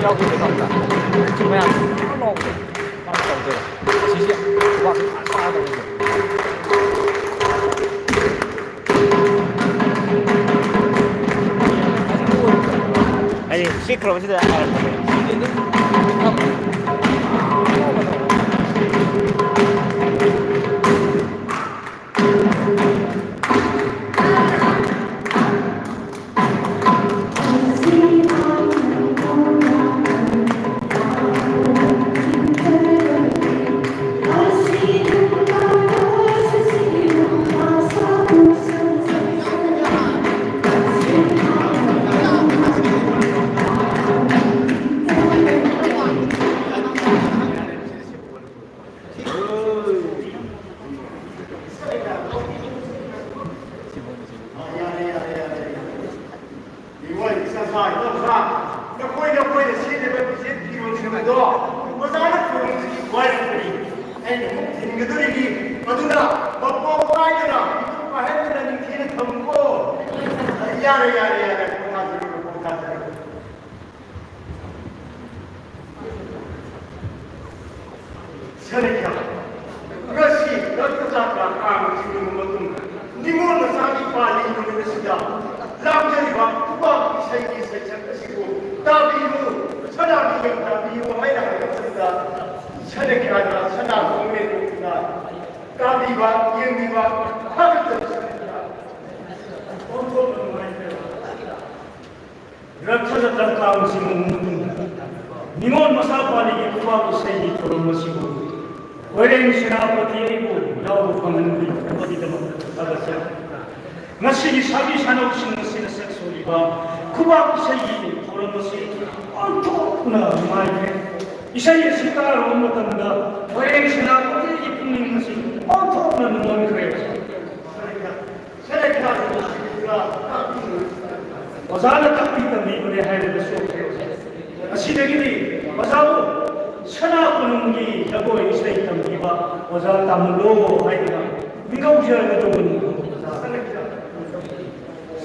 要不就搞不了，怎么样？他老不得，把他搞对了，极限，哇，啥东西？哎，谁可能现在还是निमोन मसापाली के कुबा को सही थोड़ा मसीबो वैरें सेनापति एबो याव फंगनबी पति दम अगस्य नसी साबी सानो सिंह सिन सेक्सुअलीबा कुबा को सही थोड़ा मसी अंतो पुना माइके इसाई सिकार ओमतंदा वैरें सेनापति की पुनिंग मसी अंतो पुना निमोन करे सेलेक्ट वजाना तकती तंदी बने है दसो असीदगिदी वजाबो सना पुनुंगी जगो इसै तंबीबा वजा तामुलो हाइना मिगौजे गदोबनी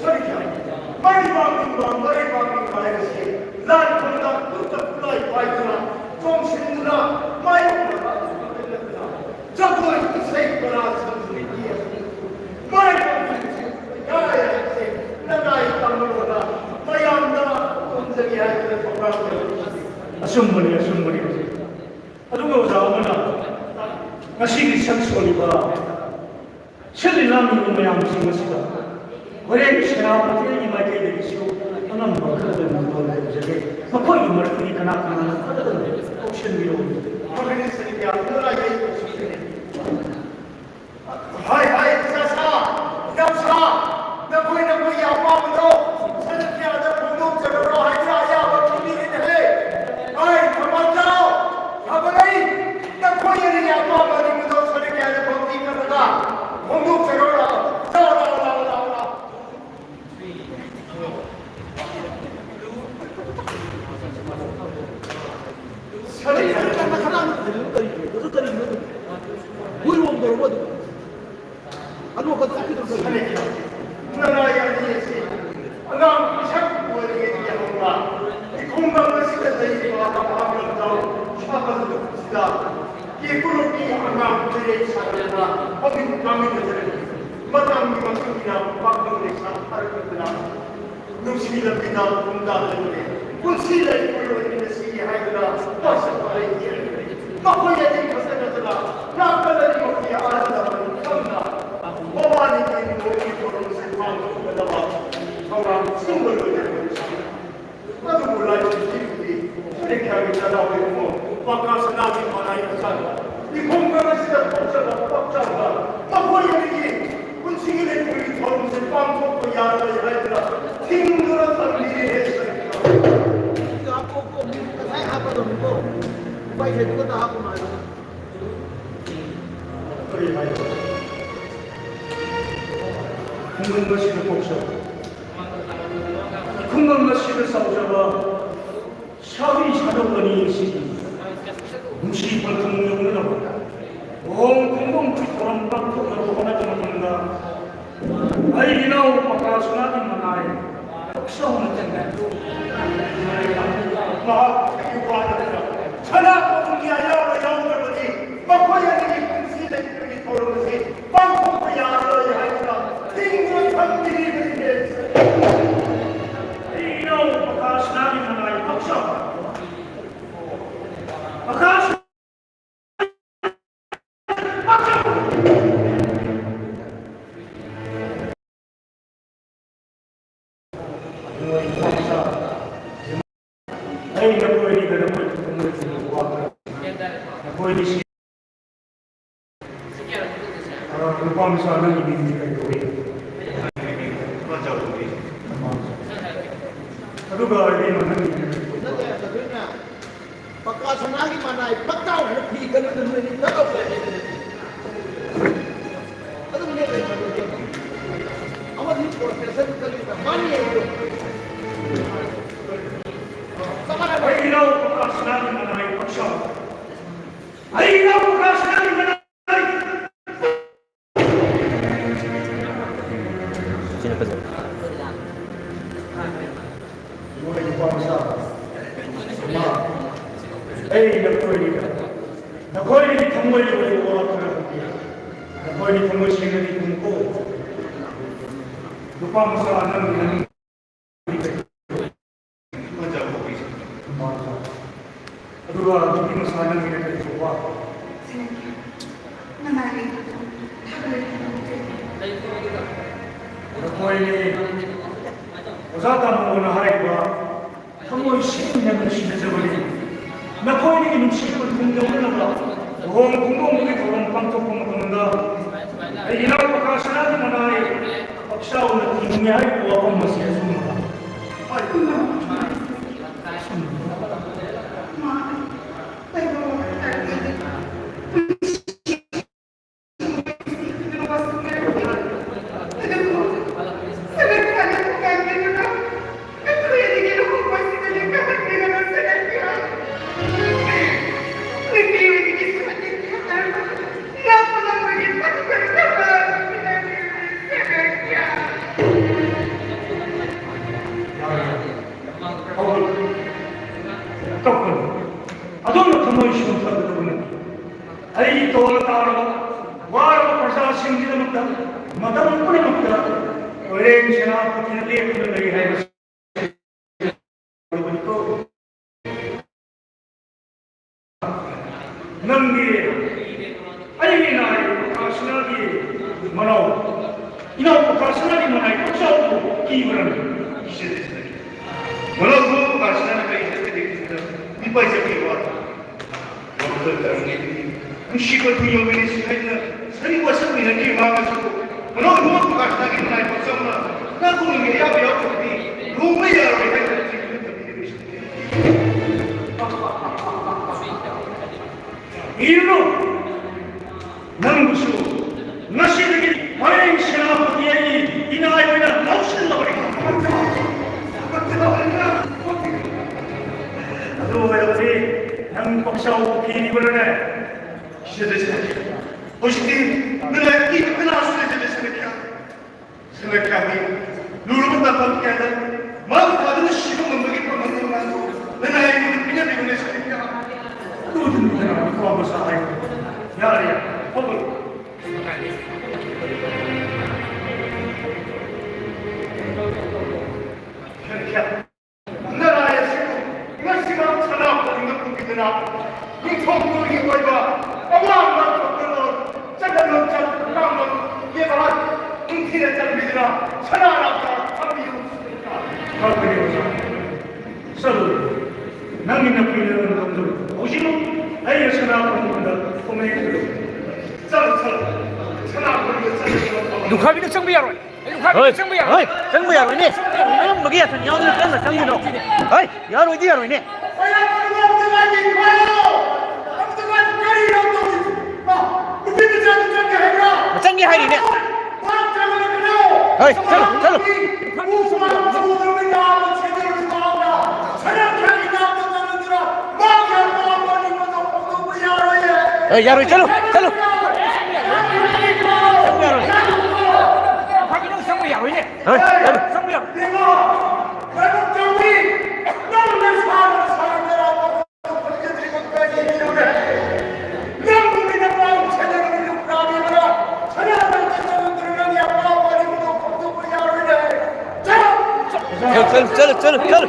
सरिया मरी बांगी बायसे लाल खुंदा कुत कुलाई पाइना जोंसिंदना मायना जगो इसै बना संस्कृति मरी गाय से नगाई तमुलोना मयामना उनजगी है असुम्बनी अदुगा उजावना ngasi saksoliba selilami mayam singasida wore serapati ni mai de siu anam bakha de mangol jage makoi marti kana option biro organize seria pura ye hai sasa namsa na koi ya pa bado sanatya da phono chalo hai ya ba kimi ne hai hai khabar jao khabar na koi ya pa ba ni bado sanatya da bhakti karna phono chalo la 막 요구하느라 천하 공기하여 영원하니 막고야니 군시대들이 돌아오시 빵국하여 하니라 띵군 famili를 위해서 이놈 가시나기 하나의 박사 가시 Ay, naku, hindi ka naman Ako, hindi siya. Kung paano sana ibigay kayo Ano ba, hindi mo nang pagkasanagi manay, pagkaw, napigan na naman yung tao. Ano mo nila yung manutin? Awan yung professor yung kalita, mani yung Ay, ilaw pagkasanagi manay pagsya. Ay, ilaw pagkasanagi manay. Sino pa sir? Mula yung pamasa. Ay, nakuha ka. Nakuha ni Tunggoy yung oras na kuya. Nakuha ni Tunggoy siya na ditungko. Lupa mo sa anang ng Aduh, hindi mo sa anang ginagawa. Nakuha ni Usata mo na haray ba? Kamoy siya na sinasabali. Nakuha ni Sinipon kung gawin na ba? Kung bumuli kung pangtok kung maganda. Ay inaw pagkasanati mo na ay pagsaw na tingyay ko akong masiyasuma. Ay, ಅದೊಂದು ಕಮೋಯಿಸುವಂಥದ್ದು ಐದು ತೋರತಾಡುವ ವಾರವ ಪ್ರಶಾಸಿಂದಿದ ಮತಮುಕ್ಕುನೆ ಮುಕ್ತ ಒಳ್ಳೆ ಸೇನಾಪತಿಯಲ್ಲಿ ನಮಗೆ ಅಲ್ಲಿನಾಯಿ ಪ್ರಕಾಶನಾಗಿ ಮನೋ ಇನ್ನೊಬ್ಬ ಪ್ರಕಾಶನಾಗಿ ಮನಾಯಿ ಪಕ್ಷವು ಕೀವರನ್ನು ನಿಷೇಧಿಸಿದೆ ಮನೋಭೂ ಪ್ರಕಾಶನಾಗಿ Di ba siya kiwa? Ang sikot niyo minisipay na sariwa sa pinag-iwangan sa ko. Ano ang mga pagkakas na ipagsaw na nakulong yayaw ko di lumayar ay Ino nang gusto na sinagin ay sinapati ay inaayawin na nausin na balik. Yang paksa kini berana. Sudah. Pasti, nilai itu kenal sudah jadi senekia. Senekia ni, dulu mendapat kiasan. Malu kalau siapa membagi permandangan itu, nilai itu punya di mana senekia. Itu tidak kau masalah. Ya, apa? Senekia. Kungtongkurgi boyba, awam berkotor, jangan loncat, kamu yebarat, tidak terbina, senara ambil. Kau beri selalu, nangin napilih dengan tu, ujimu, ayah senara pun komen itu, selalu, senara pun itu. Duka bina cengbiar, duka cengbiar, cengbiar ini, mana bagi asal nyawa ni kan cengbiar dong, hei, yaru ini yaru ini. Macam hari ni. Hei, chalo. Hei, yaru, chalo. Hei, chalo. चल चल चल चल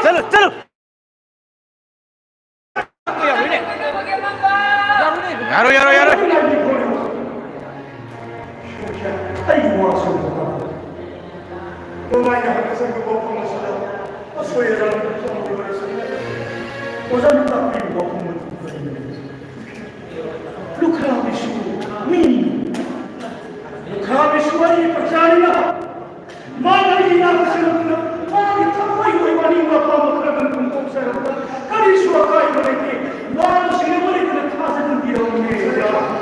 चलो चलो यारो यारो यारो 아이고 왔습니다. 어머니 학교에서 그 목포문서다. 소외라는 성을 보냈습니다. 오자는 앞에 목포문 루카비슈 민 루카비슈가 이 박자리나 마음이 나가시는구나. 마음이 타고이고 이관인과 파먹으라는 공공사였다. 가리수와 가이버에게 마음이 시내버리는 타세는 비어오네요.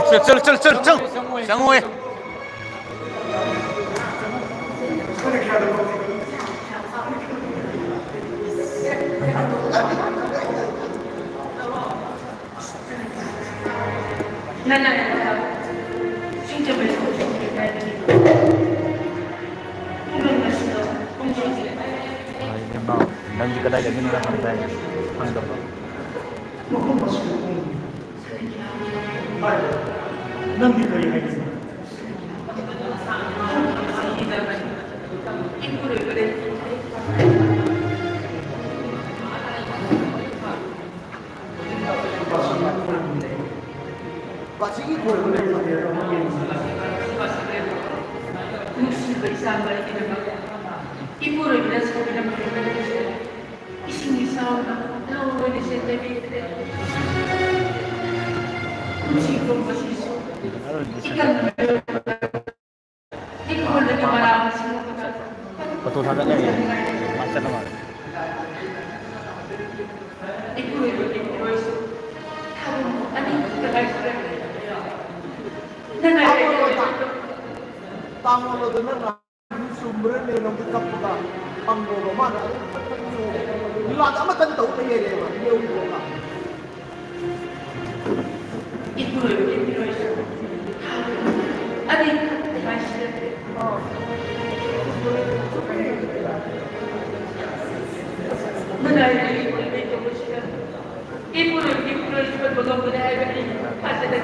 चल चल चल चल चल संगो है nanti kedai jadi nggak sampai mantap nanti kali lagi Pasigi boleh Musik bersama Ibu bila sekolah ising sama nawa di sini musik komposisi ikan ibu boleh kemana betul sangatnya ya macam apa ibu terus kamu adik terus Tangan lo bener sumber ni nong kita puta anggo mana bila tak makan tahu dia dia dia uang ibu terus adik terus menarik ibu terus ibu terus berpegang pada ini ada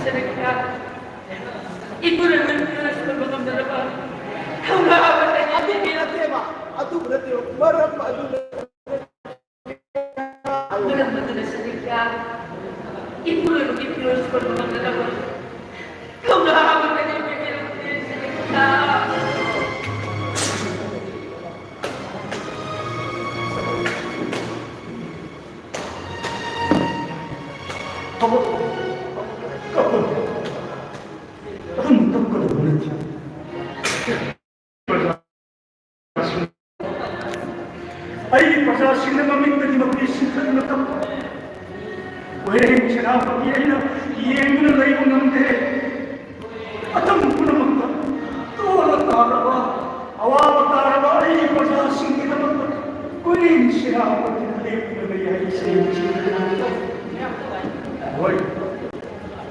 sedekah ibu terus berpegang pada apa kau apa tadi Atu berarti apa? Atu berarti barang atu betul sedekah ibu terus berpegang pada apa kau apa tadi sedekah kamu kamu boleh ay pasasing na mamit na mabisin ka na tam weh siya pa iya na iyeng na lay mo namde atam ko na magta tuwa taraba awa taraba ay pasasing na magta weh siya pa tinalay na lay ay siya weh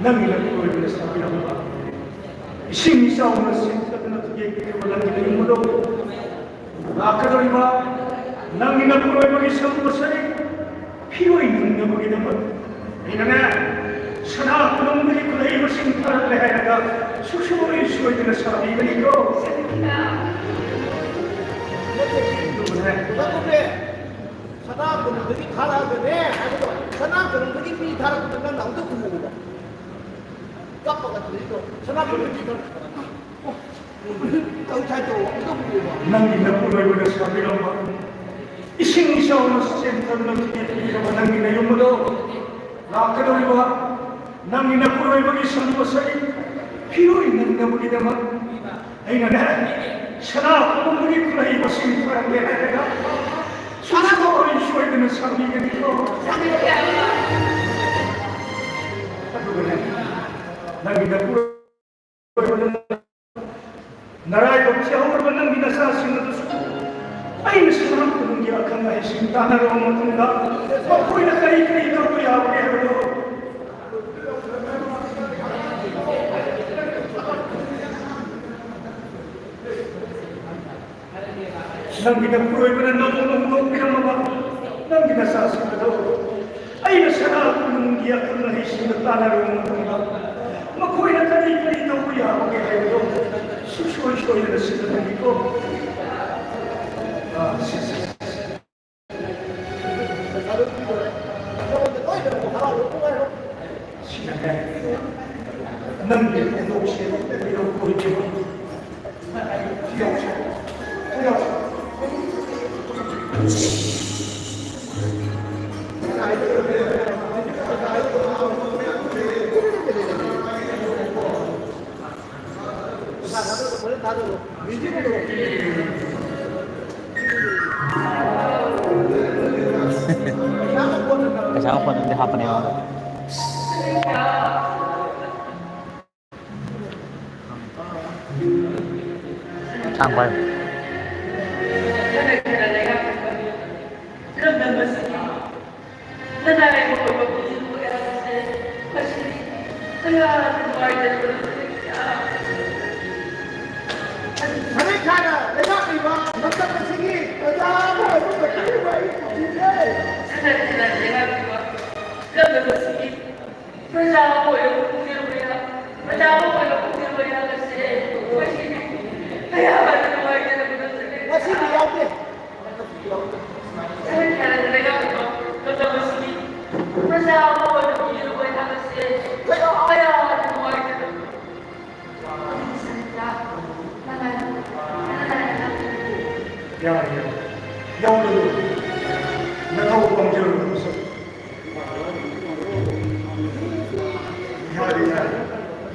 nangilang ko yung nasabi na mga ising isa o nasinta na tugay walang ilang mo daw nakakadaliba nang inapuroy mag-isang masay, piyo'y nangyamugi naman. Ina nga, sana ako nang muli ko na iwasin parang lahay na susuroy-suroy din na sabi ka nito. Tapi sana aku nak pergi thara ke sana aku nak pergi thara ke dengan nak untuk kumula. Kapag kat dito, sana aku pergi kau cai tu untuk kumula. Nang inapuroy mag-sabi ng mga ising isa o nasasenta ng tinitira nang inayong 이름으로 나그러리와 남이나 부러이버기 선것을 필요 있는 내물이 되면 아이는 샤나 부모님이 부러이 것이 부러운 게 아니라 수수가 어린 쉬어야 되는 사람이겠고 남이나 부러이버는 나라의 법제함으로 남이나 사시는 아이는 사람 부는 게 악한 나의 심단으로 못한다 보이는 까이 그리 들고 야구게 해도 남기가 부러이버는 너무 그냥 남기가 사시도 아이는 사람 부는 게 악한 나의 심단으로 못한다 뭐 보이는 까이 그리 들고 야구게 해도 수시원시원이는 쓰는 있고 시간에 남길 녹색 이런 보이지만 Kasama po ng hapon yun. Saan ba yun? Sana 내가 이거 넉넉한 책이 여자하고 얼굴 같은 거 있는데 맛이 야우게 야, 여우는 내가 오방제를 하면서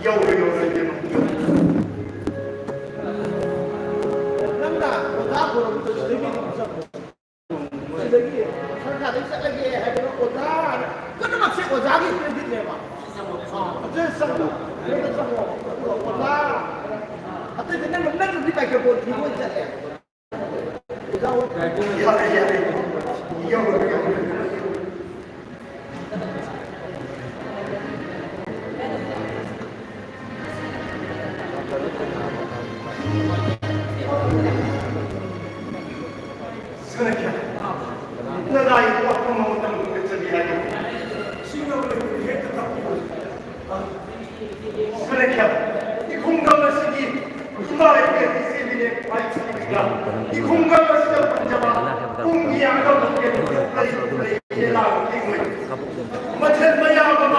여우를 남자 여자하고는 또 시댁이 무섭고 시댁이 설가들 쌀게 해도 오자 끊임없이 오자기 그랬는데 막 어쩔 수 없어 그래도 좀 오자 어떻게 그냥 맨날 우리 밖에 뭐 들고 있잖아요 생각해. 내가 이 꽉 먹었다는 그것을 이야기해. 신경을 획득하고 생각해. 이 공간을 쓰기 이마에게 세미의 바이트니까 이 공간을 쓰다 혼자만 공기 양가 먹게 되는 이라고 기고요. 마찬 마야마마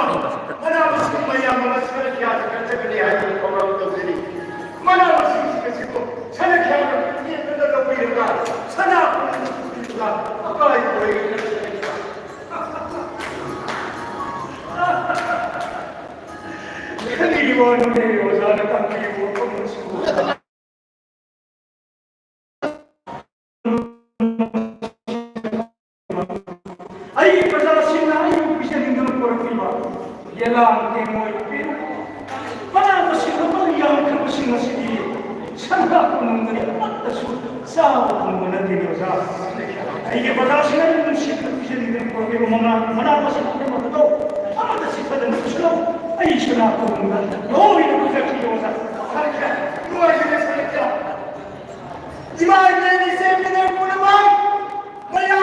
마나무스 마야마마 생각해 아주 간절히 하는 거라고들이 마나무스 시키고 생각해 하는 이 끝나가 보이는가 사나 아빠가 이거 보이는 큰일이 왔는데 여자는 깜빡이고 컴무시고 아이 여자신나 이거 비자는 거는 거라고이마 얘랑 대모이 빼고 하나무시고 또 양크무시 것이니 참나고는 거니 어떠시고 싸우고 거는 되면서 이게 여자신나 이거 시큰 비자는 거는 거라고 하나무시고 때문에도 아무도 시커든 것처럼 아이 신나 고는 건 너무 이렇게 생각해서 살짝 누가 이렇게 살짝 이마에 세미를 보는 말 뭐야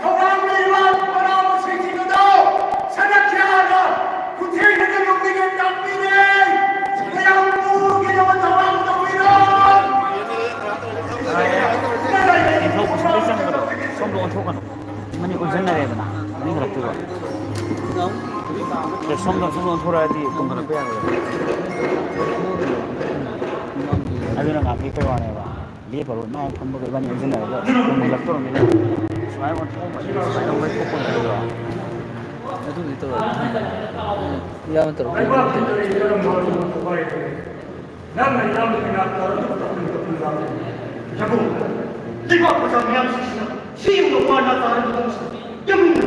경황들만 바라보고 생기거든 생각해 하나 구태의는 용기는 낭비네 그냥 무기력은 당황도 이런 Ikaw sa isang ko sobrang tukan. Mani ko dyan na rin na. Mani ko tuwa. Kaya sobrang tura di kung ano pa yan. Ano na nga kita wa na ba. Di pa ro na kung baga ban yan na ba. Kung magto ro ni. Sumay ko tuwa. Sumay ko ko ko. ꯑꯗꯨꯗꯤ ꯇꯧꯔ ꯌꯥꯝꯅ ꯇꯧꯔꯛ ꯂꯩꯕꯥꯛꯁꯤꯗ ꯀꯔꯝ ꯍꯥꯏꯅ ꯊꯨꯒꯥꯏꯔꯦ ꯅꯪꯅ ꯌꯥꯝꯅ ꯇꯧꯔꯒ ꯇꯧꯍꯟꯕ ꯖꯒꯣ ꯂꯩꯕꯥꯛ ꯃꯆꯥ ꯃꯌꯥꯝꯁꯤꯡꯁꯤꯅ ꯁꯤꯒꯨꯝꯕ ꯋꯥꯅ ꯇꯥꯔꯕ ꯌꯥꯝꯅ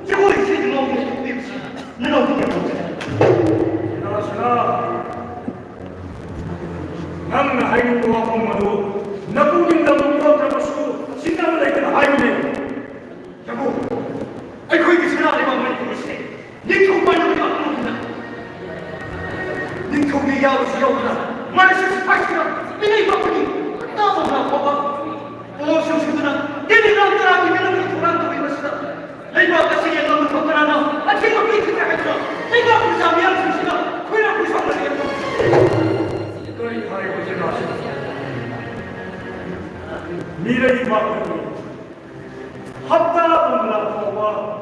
ꯖꯒꯣꯏ ꯏꯁꯩꯗ ꯉꯥꯎꯕ ꯊꯣꯛꯂꯤꯕꯁꯤ ꯅꯅꯥꯎꯗꯤ ꯀꯌꯥ ꯅꯪꯅ ꯍꯥꯏꯅꯤꯡꯕ ꯋꯥꯐꯝ ꯑꯗꯨ ꯅꯄꯨꯅꯤꯡꯗ ꯊꯣꯛꯇ꯭ꯔꯕꯁꯨ ꯆꯤꯡꯅꯕ ꯂꯩꯇꯅ ꯍꯥꯏꯕꯅꯤ ꯖꯒꯣ ꯑꯩꯈꯣꯏꯒꯤ ꯁꯅꯥ ꯂꯩꯕꯥꯛ ꯃꯅꯤꯄꯨꯔꯁꯦ ꯅꯤꯡꯊꯧ ꯄꯥꯟꯅꯕ ꯉꯥꯛꯇꯅ ꯅꯤꯡꯊꯧꯒꯤ ꯌꯥꯎꯕꯁꯨ ꯌꯥꯎꯕꯅ ꯃꯅꯤꯁꯨ ꯁꯤꯐꯥꯏꯁꯤꯅ ꯃꯤꯅꯩ ꯄꯥꯛꯄꯅꯤ ꯇꯥꯕ ꯐꯥꯎꯕ ꯄꯣꯠꯁꯤꯡꯁꯤꯗꯨꯅ ꯇꯦꯂꯤꯒ꯭ꯔꯥꯝ ꯇꯔꯥꯒꯤ ꯃꯤꯅꯝꯒꯤ ꯊꯧꯔꯥꯡ ꯇꯧꯔꯤꯕꯁꯤꯗ ꯂꯩꯕꯥꯛ ꯑꯁꯤ ꯌꯦꯡꯂꯕ ꯊꯣꯛꯇꯅ ꯑꯊꯤꯡꯕ ꯄꯤꯈꯤꯗ꯭ꯔꯦ ꯍꯥꯏꯗꯨꯅ ꯂꯩꯕꯥꯛ ꯃꯆꯥ ꯃꯤꯌꯥꯝꯁꯤꯡꯁꯤꯅ ꯑꯩꯈꯣꯏꯅ ꯈꯨꯠꯁꯥꯎꯅꯔꯦ ꯀꯔꯤ ꯍꯥꯏꯕꯁꯤꯅ 미래의 막으로 합다분라